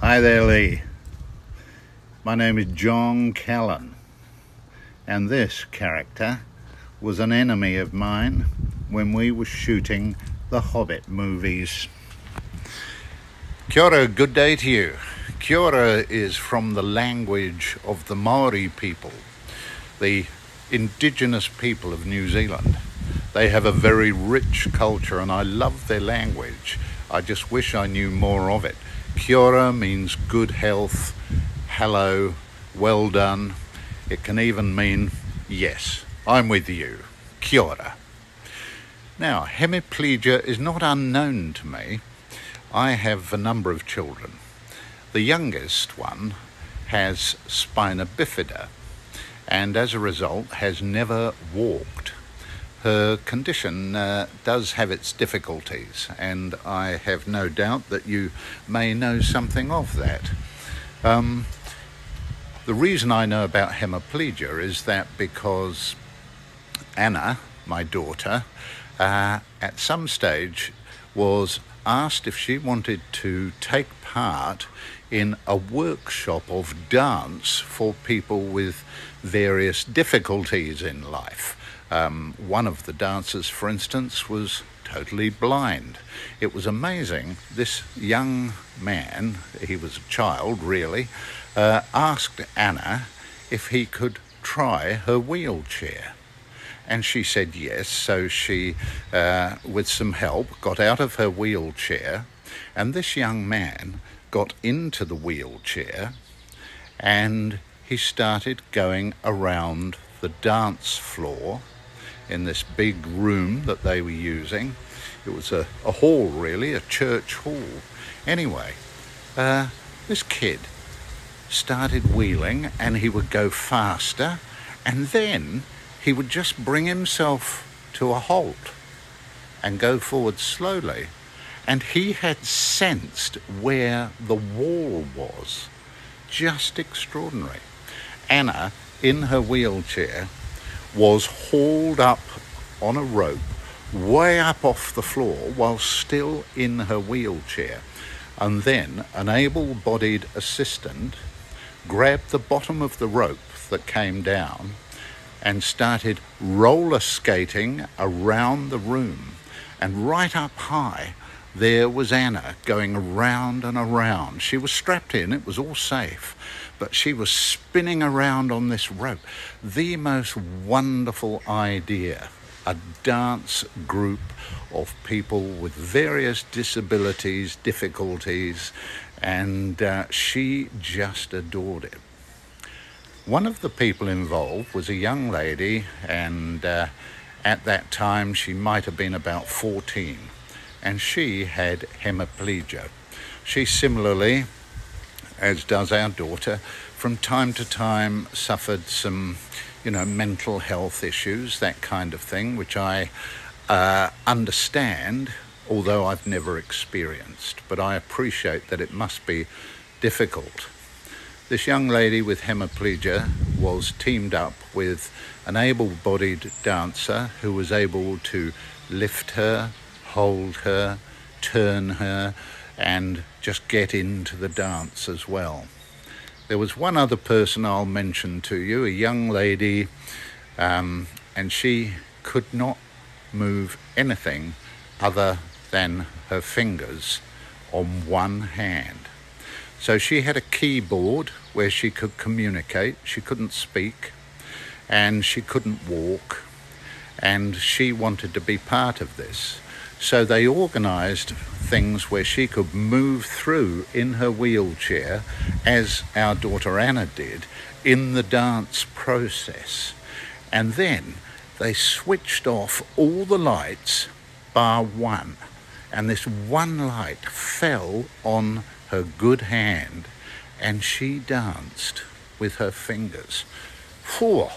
Hi there, Lee. My name is John Callen, and this character was an enemy of mine when we were shooting the Hobbit movies. Kia ora, good day to you. Kia ora is from the language of the Maori people, the indigenous people of New Zealand. They have a very rich culture and I love their language. I just wish I knew more of it. Kia ora means good health, hello, well done. It can even mean, yes, I'm with you. Kia ora. Now, hemiplegia is not unknown to me. I have a number of children. The youngest one has spina bifida and as a result has never walked. Her condition does have its difficulties, and I have no doubt that you may know something of that. The reason I know about hemiplegia is that because Anna, my daughter, at some stage was asked if she wanted to take part in a workshop of dance for people with various difficulties in life. One of the dancers, for instance, was totally blind. It was amazing. This young man, he was a child really, asked Anna if he could try her wheelchair. And she said yes, so she, with some help, got out of her wheelchair, and this young man got into the wheelchair and he started going around the dance floor in this big room that they were using. It was a hall really, a church hall. Anyway, this kid started wheeling and he would go faster and then he would just bring himself to a halt and go forward slowly. And he had sensed where the wall was. Just extraordinary. Anna, in her wheelchair, was hauled up on a rope way up off the floor while still in her wheelchair. And then an able-bodied assistant grabbed the bottom of the rope that came down and started roller skating around the room. And right up high, there was Anna going around and around. She was strapped in, it was all safe, but she was spinning around on this rope. The most wonderful idea. A dance group of people with various disabilities, difficulties, and she just adored it. One of the people involved was a young lady, and at that time she might have been about 14. And she had hemiplegia. She similarly, as does our daughter, from time to time suffered some, mental health issues, that kind of thing, which I understand, although I've never experienced. But I appreciate that it must be difficult. This young lady with hemiplegia was teamed up with an able-bodied dancer who was able to lift her, hold her, turn her, and just get into the dance as well. There was one other person I'll mention to you, a young lady, and she could not move anything other than her fingers on one hand. So she had a keyboard where she could communicate. She couldn't speak and she couldn't walk, and she wanted to be part of this. So they organised things where she could move through in her wheelchair, as our daughter Anna did, in the dance process. And then they switched off all the lights bar one. And this one light fell on her good hand and she danced with her fingers. Whew.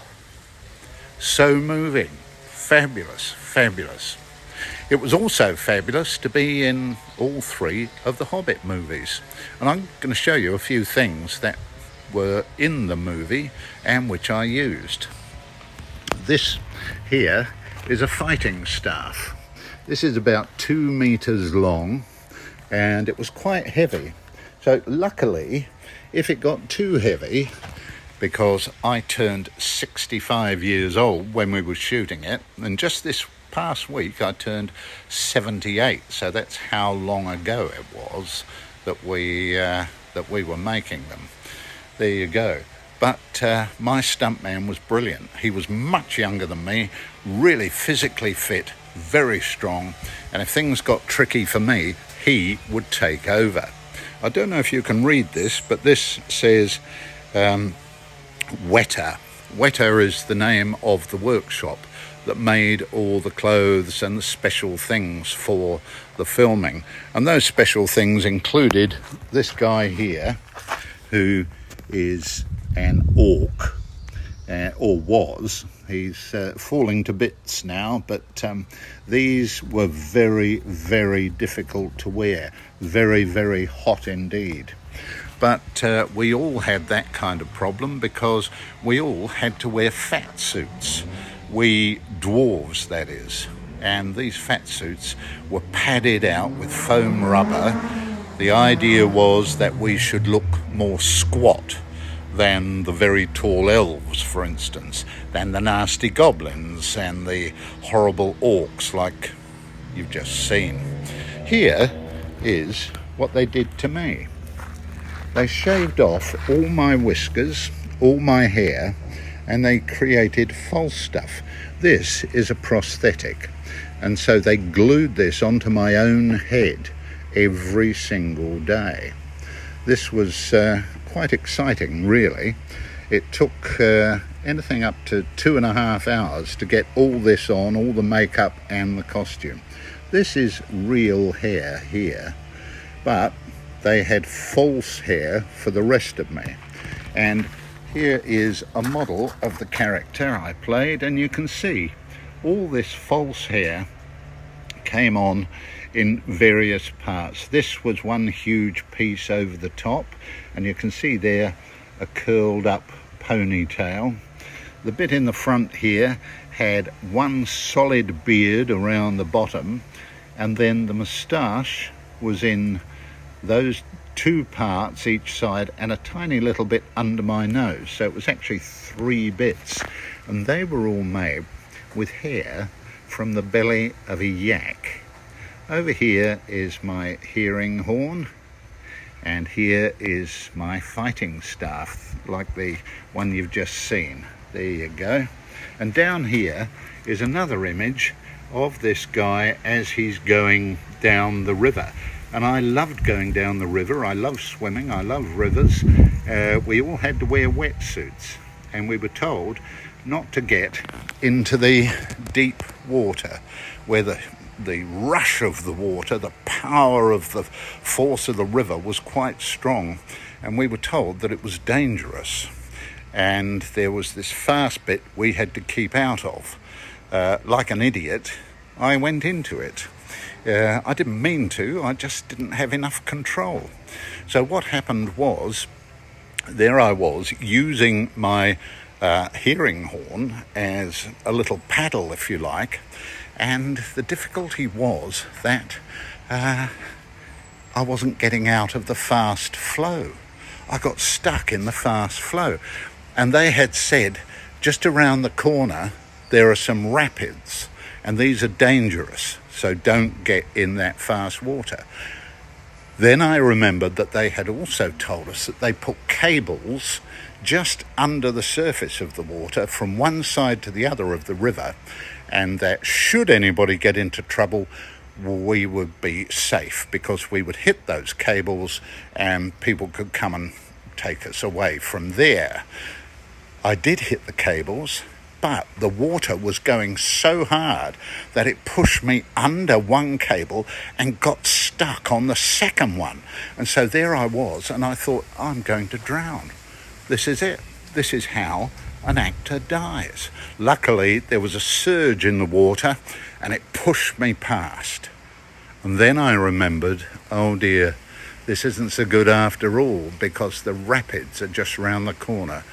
So moving. Fabulous, fabulous. It was also fabulous to be in all three of the Hobbit movies. And I'm going to show you a few things that were in the movie and which I used. This here is a fighting staff. This is about 2 meters long and it was quite heavy. So luckily, if it got too heavy, because I turned 65 years old when we were shooting it, and just this past week I turned 78, so that's how long ago it was that we were making them. There you go. But my stuntman was brilliant. He was much younger than me, really physically fit, very strong, and if things got tricky for me, he would take over. I don't know if you can read this, but this says Wetter. Wetter is the name of the workshop that made all the clothes and the special things for the filming. And those special things included this guy here, who is an orc, or was. He's falling to bits now, but these were very, very difficult to wear. Very, very hot indeed. But we all had that kind of problem because we all had to wear fat suits. We dwarves, that is. And these fat suits were padded out with foam rubber. The idea was that we should look more squat than the very tall elves, for instance, than the nasty goblins and the horrible orcs like you've just seen. Here is what they did to me. They shaved off all my whiskers, all my hair, and they created false stuff. This is a prosthetic, and so they glued this onto my own head every single day. This was quite exciting, really. It took anything up to 2.5 hours to get all this on, all the makeup and the costume. This is real hair here, but they had false hair for the rest of me. And here is a model of the character I played, and you can see all this false hair came on in various parts. This was one huge piece over the top, and you can see there a curled up ponytail. The bit in the front here had one solid beard around the bottom, and then the moustache was in those two parts each side and a tiny little bit under my nose. So it was actually 3 bits, and they were all made with hair from the belly of a yak. Over here is my hearing horn, and here is my fighting staff, like the one you've just seen. There you go. And down here is another image of this guy as he's going down the river. And I loved going down the river. I love swimming. I love rivers. We all had to wear wetsuits, and we were told not to get into the deep water where the rush of the water, the power of the force of the river was quite strong, and we were told that it was dangerous, and there was this fast bit we had to keep out of. Like an idiot, I went into it. I didn't mean to, I just didn't have enough control. So what happened was, there I was using my hearing horn as a little paddle, if you like, and the difficulty was that I wasn't getting out of the fast flow. I got stuck in the fast flow, and they had said just around the corner there are some rapids, and these are dangerous, so don't get in that fast water. Then I remembered that they had also told us that they put cables just under the surface of the water from one side to the other of the river, and that should anybody get into trouble, we would be safe, because we would hit those cables and people could come and take us away from there. I did hit the cables, but the water was going so hard that it pushed me under one cable and got stuck on the second one. And so there I was, and I thought, I'm going to drown. This is it. This is how an actor dies. Luckily, there was a surge in the water, and it pushed me past. And then I remembered, oh dear, this isn't so good after all, because the rapids are just round the corner.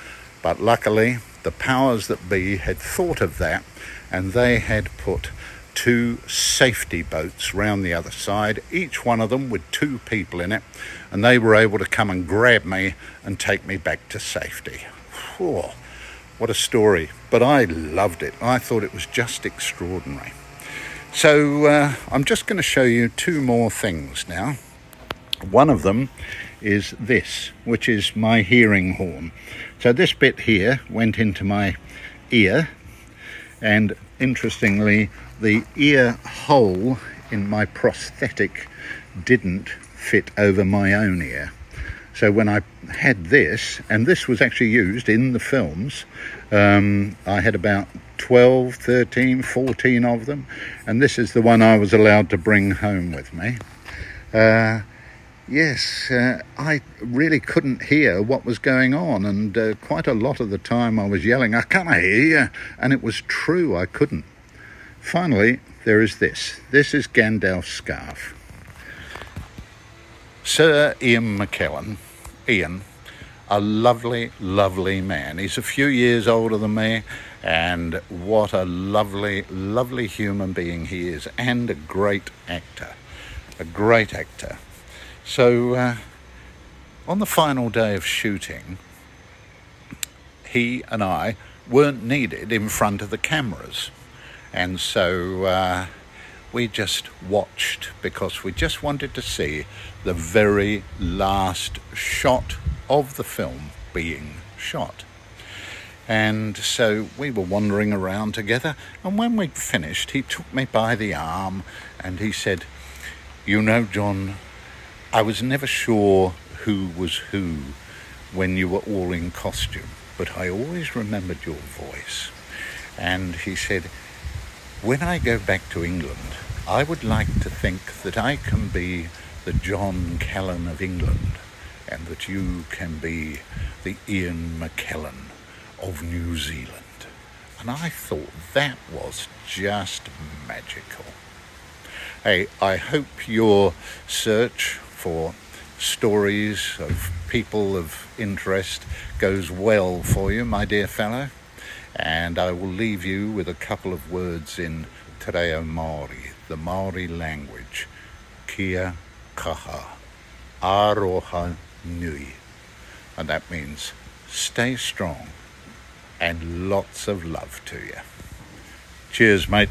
But luckily, the powers that be had thought of that, and they had put 2 safety boats round the other side, each one of them with 2 people in it, and they were able to come and grab me and take me back to safety. Whew, what a story. But I loved it. I thought it was just extraordinary. So I'm just going to show you 2 more things now. One of them is this, which is my hearing horn. So this bit here went into my ear, and interestingly the ear hole in my prosthetic didn't fit over my own ear. So when I had this, and this was actually used in the films, I had about 12, 13, 14 of them, and this is the one I was allowed to bring home with me. Yes, I really couldn't hear what was going on, and quite a lot of the time I was yelling, "I can't hear you," and it was true, I couldn't. Finally, there is this. This is Gandalf's scarf. Sir Ian McKellen, Ian, a lovely, lovely man. He's a few years older than me, and what a lovely, lovely human being he is, and a great actor. A great actor. So, on the final day of shooting, he and I weren't needed in front of the cameras. And so we just watched, because we just wanted to see the very last shot of the film being shot. And so we were wandering around together, and when we'd finished, he took me by the arm and he said, "You know, John, I was never sure who was who when you were all in costume, but I always remembered your voice." And he said, "When I go back to England, I would like to think that I can be the John Callen of England, and that you can be the Ian McKellen of New Zealand." And I thought that was just magical. Hey, I hope your search for stories of people of interest goes well for you, my dear fellow. And I will leave you with a couple of words in Te Reo Māori, the Māori language. Kia kaha, aroha nui. And that means stay strong and lots of love to you. Cheers, mate.